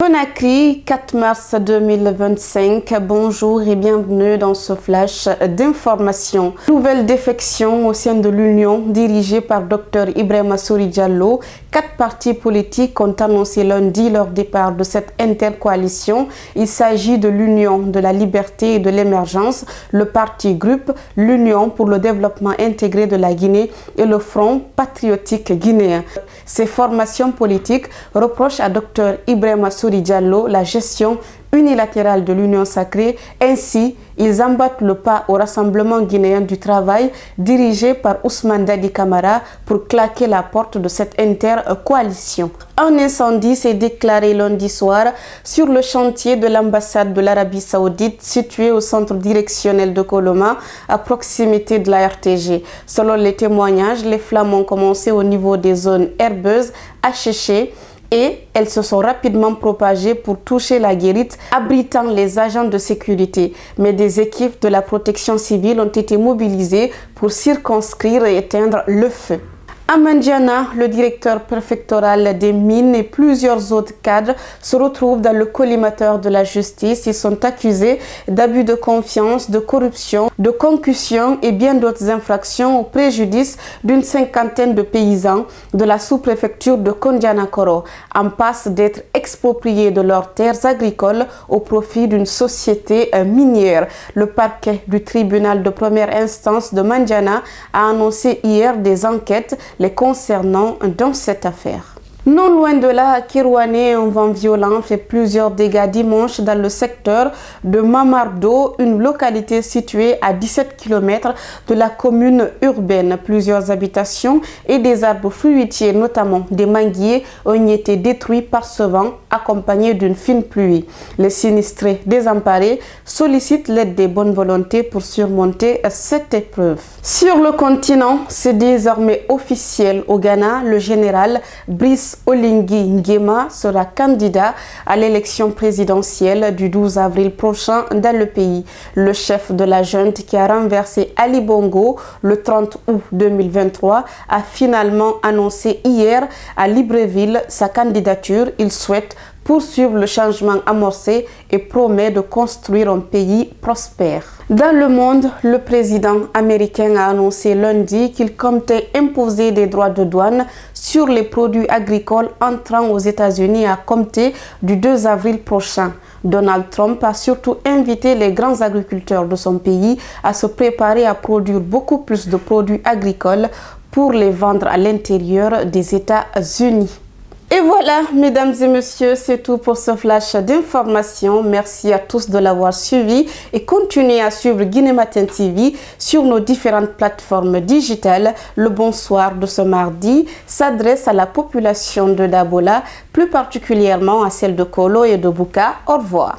Conakry, 4 mars 2025. Bonjour et bienvenue dans ce flash d'information. Nouvelle défection au sein de l'Union dirigée par Dr Ibrahima Sory Diallo. 4 partis politiques ont annoncé lundi leur départ de cette intercoalition. Il s'agit de l'Union de la liberté et de l'émergence, le parti GRUP, l'Union pour le développement intégré de la Guinée et le Front patriotique guinéen. Ces formations politiques reprochent à Dr Ibrahima Sory Diallo la gestion unilatérale de l'Union sacrée. Ainsi, ils emboîtent le pas au Rassemblement guinéen du travail dirigé par Ousmane Dadi Camara pour claquer la porte de cette intercoalition. Un incendie s'est déclaré lundi soir sur le chantier de l'ambassade de l'Arabie Saoudite situé au centre directionnel de Coloma à proximité de la RTG. Selon les témoignages, les flammes ont commencé au niveau des zones herbeuses asséchées et elles se sont rapidement propagées pour toucher la guérite abritant les agents de sécurité. Mais des équipes de la protection civile ont été mobilisées pour circonscrire et éteindre le feu. À Mandiana, le directeur préfectoral des mines et plusieurs autres cadres se retrouvent dans le collimateur de la justice. Ils sont accusés d'abus de confiance, de corruption, de concussion et bien d'autres infractions au préjudice d'une cinquantaine de paysans de la sous-préfecture de Kondianakoro, en passe d'être expropriés de leurs terres agricoles au profit d'une société minière. Le parquet du tribunal de première instance de Mandiana a annoncé hier des enquêtes les concernant dans cette affaire. Non loin de là, à Kirouané, un vent violent fait plusieurs dégâts dimanche dans le secteur de Mamardo, une localité située à 17 km de la commune urbaine. Plusieurs habitations et des arbres fruitiers, notamment des manguiers, ont été détruits par ce vent accompagné d'une fine pluie. Les sinistrés désemparés sollicitent l'aide des bonnes volontés pour surmonter cette épreuve. Sur le continent, c'est désormais officiel au Ghana, le général Brice Oligui Nguema sera candidat à l'élection présidentielle du 12 avril prochain dans le pays. Le chef de la junte qui a renversé Ali Bongo le 30 août 2023 a finalement annoncé hier à Libreville sa candidature. Il souhaite poursuivre le changement amorcé et promet de construire un pays prospère. Dans le monde, le président américain a annoncé lundi qu'il comptait imposer des droits de douane sur les produits agricoles entrant aux États-Unis à compter du 2 avril prochain. Donald Trump a surtout invité les grands agriculteurs de son pays à se préparer à produire beaucoup plus de produits agricoles pour les vendre à l'intérieur des États-Unis. Et voilà, mesdames et messieurs, c'est tout pour ce flash d'information. Merci à tous de l'avoir suivi et continuez à suivre Guinée Matin TV sur nos différentes plateformes digitales. Le bonsoir de ce mardi s'adresse à la population de Dabola, plus particulièrement à celle de Kolo et de Bouka. Au revoir.